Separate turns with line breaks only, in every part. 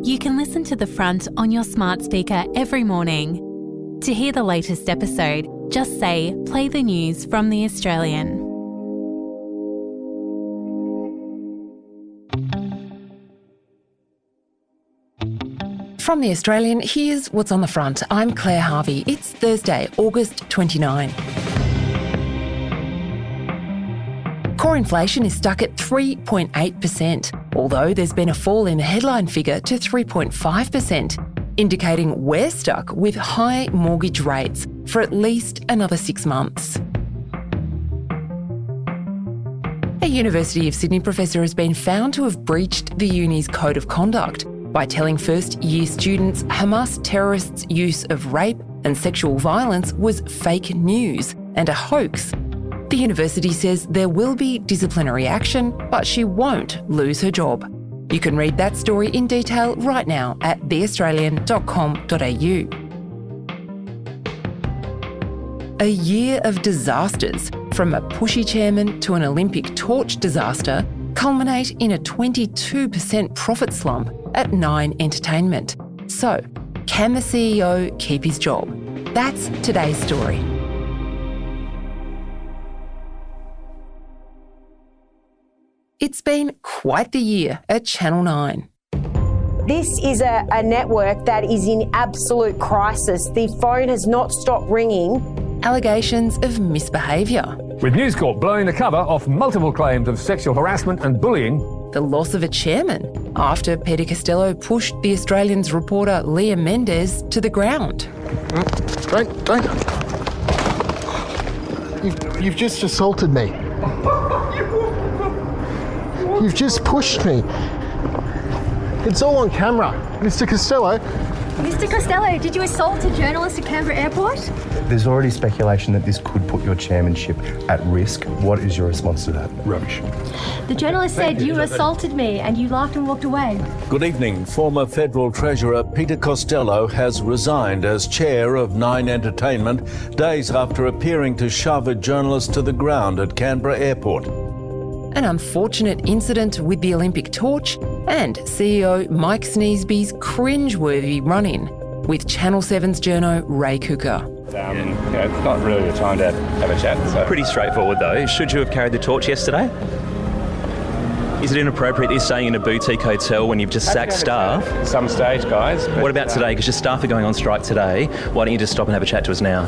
You can listen to The Front on your smart speaker every morning. To hear the latest episode, just say, play the news from The Australian.
From The Australian, here's what's on the front. I'm Claire Harvey. It's Thursday, August 29. Core inflation is stuck at 3.8%, although there's been a fall in the headline figure to 3.5%, indicating we're stuck with high mortgage rates for at least another 6 months. A University of Sydney professor has been found to have breached the uni's code of conduct by telling first-year students Hamas terrorists' use of rape and sexual violence was fake news and a hoax. The university says there will be disciplinary action, but she won't lose her job. You can read that story in detail right now at theaustralian.com.au. A year of disasters, from a pushy chairman to an Olympic torch disaster, culminate in a 22% profit slump at Nine Entertainment. So, can the CEO keep his job? That's today's story. It's been quite the year at Channel 9.
This is a network that is in absolute crisis. The phone has not stopped ringing.
Allegations of misbehaviour.
With News Corp blowing the cover off multiple claims of sexual harassment and bullying.
The loss of a chairman after Peter Costello pushed The Australian's reporter Leah Mendez to the ground.
Don't. You've just assaulted me. You've just pushed me. It's all on camera. Mr. Costello.
Mr. Costello, did you assault a journalist at Canberra Airport?
There's already speculation that this could put your chairmanship at risk. What is your response to that?
Rubbish.
The journalist said you assaulted me and you laughed and walked away.
Good evening. Former Federal Treasurer Peter Costello has resigned as chair of Nine Entertainment days after appearing to shove a journalist to the ground at Canberra Airport.
An unfortunate incident with the Olympic torch and CEO Mike Sneesby's cringe-worthy run-in with Channel 7's journo Ray Cooker.
It's not really the time to have a chat. So.
Pretty straightforward though. Should you have carried the torch yesterday? Is it inappropriate that you're staying in a boutique hotel when you've just sacked staff?
At some stage, guys.
What about today? Because your staff are going on strike today. Why don't you just stop and have a chat to us now?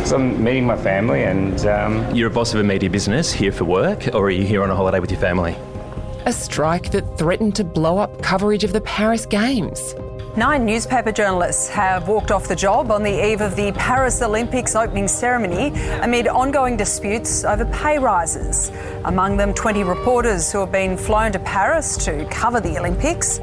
So I'm meeting my family and...
You're a boss of a media business, here for work, or are you here on a holiday with your family?
A strike that threatened to blow up coverage of the Paris Games.
9 newspaper journalists have walked off the job on the eve of the Paris Olympics opening ceremony amid ongoing disputes over pay rises. Among them, 20 reporters who have been flown to Paris to cover the Olympics.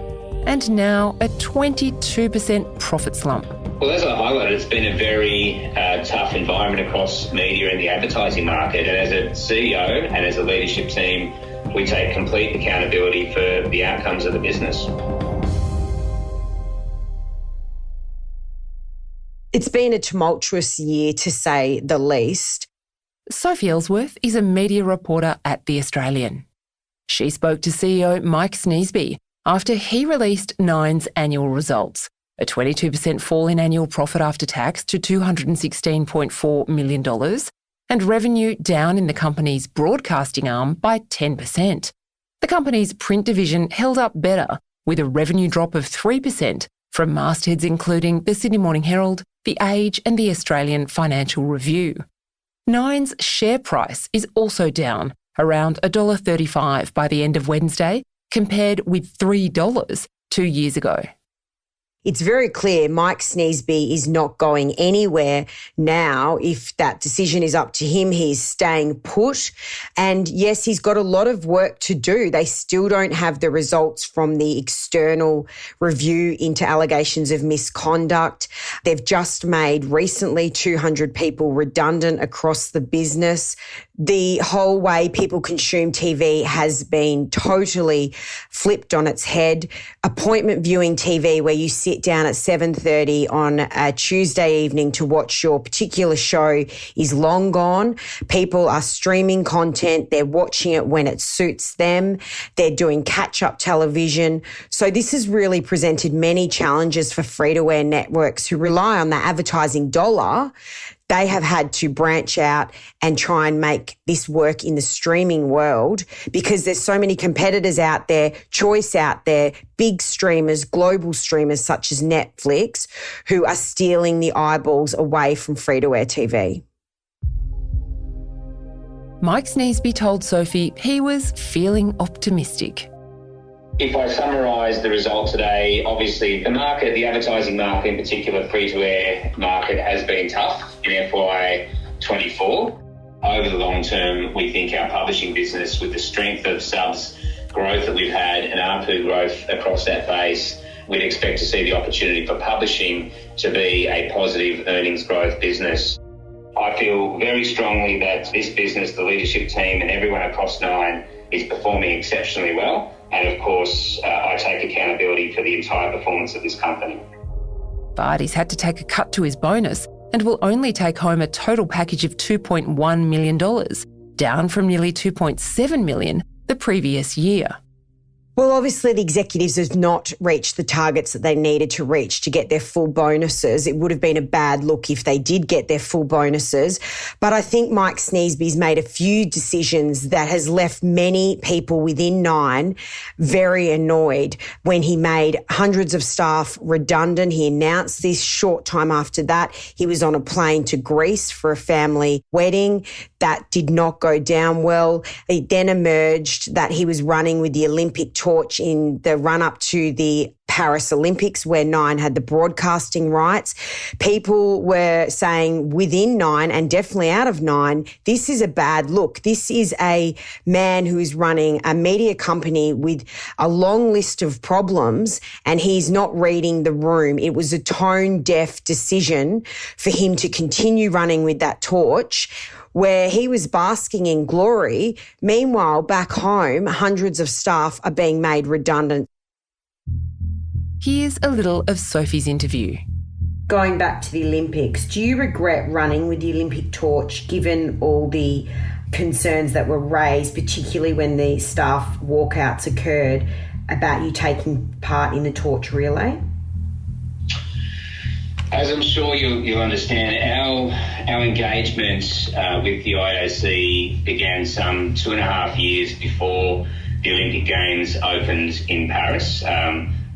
And now a 22% profit slump.
Well, as I highlighted, it's been a very tough environment across media and the advertising market. And as a CEO and as a leadership team, we take complete accountability for the outcomes of the business.
It's been a tumultuous year, to say the least.
Sophie Ellsworth is a media reporter at The Australian. She spoke to CEO Mike Sneesby after he released Nine's annual results, a 22% fall in annual profit after tax to $216.4 million, and revenue down in the company's broadcasting arm by 10%. The company's print division held up better, with a revenue drop of 3% from mastheads including the Sydney Morning Herald, The Age and the Australian Financial Review. Nine's share price is also down, around $1.35 by the end of Wednesday, compared with $3 2 years ago.
It's very clear Mike Sneesby is not going anywhere now. If that decision is up to him, he's staying put. And yes, he's got a lot of work to do. They still don't have the results from the external review into allegations of misconduct. They've just made recently 200 people redundant across the business. The whole way people consume TV has been totally flipped on its head. Appointment viewing TV, where you sit down at 7:30 on a Tuesday evening to watch your particular show, is long gone. People are streaming content. They're watching it when it suits them. They're doing catch-up television. So this has really presented many challenges for free-to-air networks who rely on the advertising dollar. They have had to branch out and try and make this work in the streaming world because there's so many competitors out there, choice out there, big streamers, global streamers such as Netflix, who are stealing the eyeballs away from free-to-air TV.
Mike Sneesby told Sophie he was feeling optimistic.
If I summarise the result today, obviously the market, the advertising market in particular, free-to-air market has been tough in FY24. Over the long term, we think our publishing business, with the strength of subs growth that we've had and ARPU growth across that base, we'd expect to see the opportunity for publishing to be a positive earnings growth business. I feel very strongly that this business, the leadership team and everyone across Nine is performing exceptionally well. And of course, I take accountability for the entire performance of this company.
But he's had to take a cut to his bonus and will only take home a total package of $2.1 million, down from nearly $2.7 million the previous year.
Well, obviously the executives have not reached the targets that they needed to reach to get their full bonuses. It would have been a bad look if they did get their full bonuses. But I think Mike Sneesby's made a few decisions that has left many people within Nine very annoyed. When he made hundreds of staff redundant, he announced this short time after that. He was on a plane to Greece for a family wedding. That did not go down well. It then emerged that he was running with the Olympic torch in the run-up to the Paris Olympics, where Nine had the broadcasting rights. People were saying within Nine and definitely out of Nine, this is a bad look. This is a man who is running a media company with a long list of problems and he's not reading the room. It was a tone-deaf decision for him to continue running with that torch, where he was basking in glory. Meanwhile, back home, hundreds of staff are being made redundant.
Here's a little of Sophie's interview.
Going back to the Olympics, do you regret running with the Olympic torch, given all the concerns that were raised, particularly when the staff walkouts occurred, about you taking part in the torch relay?
As I'm sure you'll understand, our engagement with the IOC began some 2.5 years before the Olympic Games opened in Paris.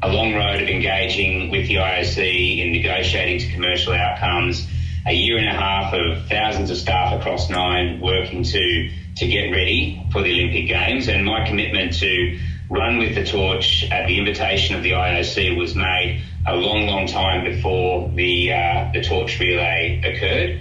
A long road of engaging with the IOC in negotiating to commercial outcomes, a 1.5 years of thousands of staff across Nine working to get ready for the Olympic Games, and my commitment to run with the torch at the invitation of the IOC was made a long time before the torch relay occurred.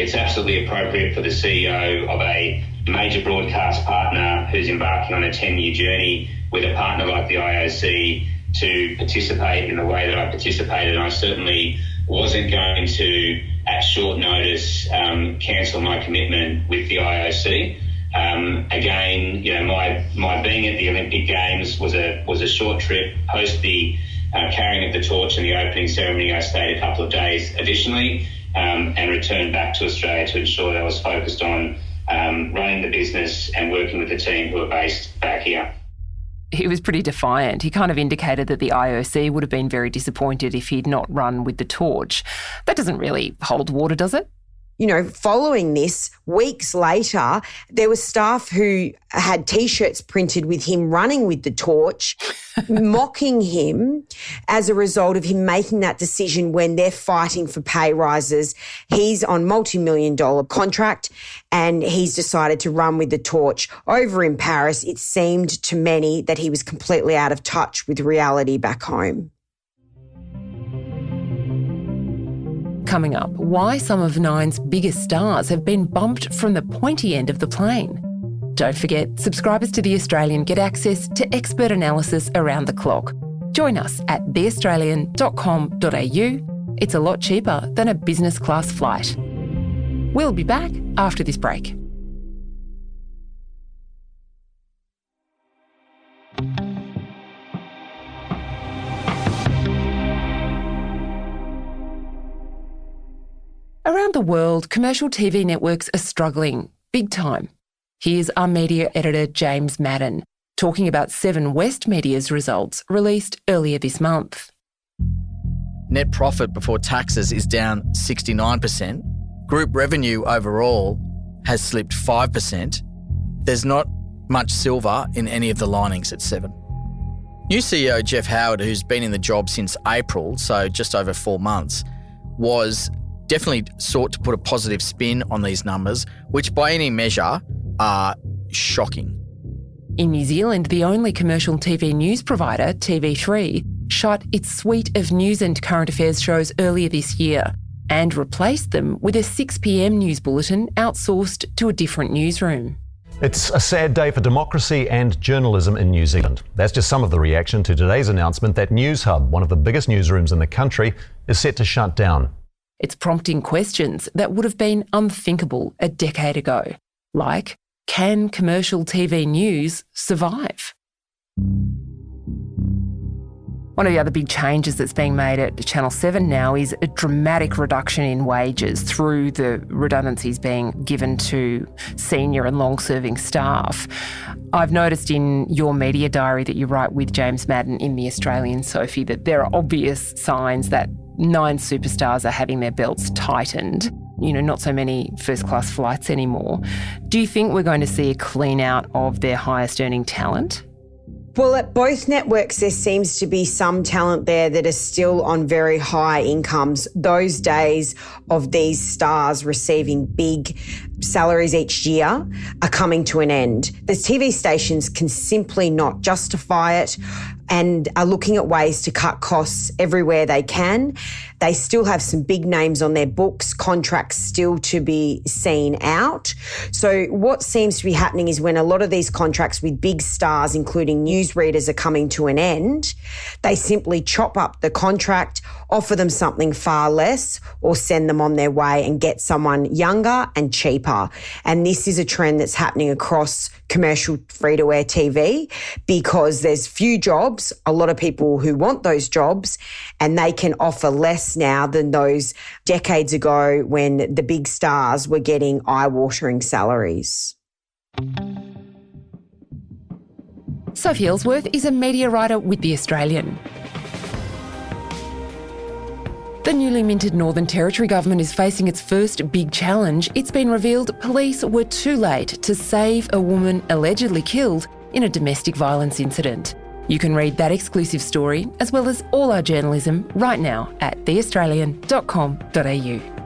It's absolutely appropriate for the CEO of a major broadcast partner who's embarking on a 10-year journey with a partner like the IOC to participate in the way that I participated. And I certainly wasn't going to, at short notice, cancel my commitment with the IOC. Again, you know, my being at the Olympic Games was a short trip. Post the carrying of the torch and the opening ceremony, I stayed a couple of days additionally and returned back to Australia to ensure that I was focused on running the business and working with the team who are based back here.
He was pretty defiant. He kind of indicated that the IOC would have been very disappointed if he'd not run with the torch. That doesn't really hold water, does it?
You know, following this, weeks later, there were staff who had T-shirts printed with him running with the torch, mocking him as a result of him making that decision when they're fighting for pay rises. He's on multi-million-dollar contract and he's decided to run with the torch. Over in Paris, it seemed to many that he was completely out of touch with reality back home.
Coming up, why some of Nine's biggest stars have been bumped from the pointy end of the plane. Don't forget, subscribers to The Australian get access to expert analysis around the clock. Join us at theaustralian.com.au. It's a lot cheaper than a business class flight. We'll be back after this break. world, commercial TV networks are struggling big time. Here's our media editor James Madden talking about Seven West Media's results released earlier this month.
Net profit before taxes is down 69%. Group revenue overall has slipped 5%. There's not much silver in any of the linings at Seven. New CEO Jeff Howard, who's been in the job since April, so just over 4 months, was definitely sought to put a positive spin on these numbers, which by any measure are shocking.
In New Zealand, the only commercial TV news provider, TV3, shut its suite of news and current affairs shows earlier this year and replaced them with a 6 p.m. news bulletin outsourced to a different newsroom.
It's a sad day for democracy and journalism in New Zealand. That's just some of the reaction to today's announcement that News Hub, one of the biggest newsrooms in the country, is set to shut down.
It's prompting questions that would have been unthinkable a decade ago, like, can commercial TV news survive? One of the other big changes that's being made at Channel 7 now is a dramatic reduction in wages through the redundancies being given to senior and long-serving staff. I've noticed in your media diary that you write with James Madden in The Australian, Sophie, that there are obvious signs that 9 superstars are having their belts tightened. You know, not so many first-class flights anymore. Do you think we're going to see a clean out of their highest earning talent?
Well, at both networks, there seems to be some talent there that are still on very high incomes. Those days of these stars receiving big salaries each year are coming to an end. The TV stations can simply not justify it and are looking at ways to cut costs everywhere they can. They still have some big names on their books, contracts still to be seen out. So what seems to be happening is when a lot of these contracts with big stars, including newsreaders, are coming to an end, they simply chop up the contract, offer them something far less, or send them on their way and get someone younger and cheaper. And this is a trend that's happening across commercial free-to-air TV because there's few jobs, a lot of people who want those jobs, and they can offer less now than those decades ago when the big stars were getting eye-watering salaries.
Sophie Ellsworth is a media writer with The Australian. The newly minted Northern Territory government is facing its first big challenge. It's been revealed police were too late to save a woman allegedly killed in a domestic violence incident. You can read that exclusive story, as well as all our journalism, right now at theaustralian.com.au.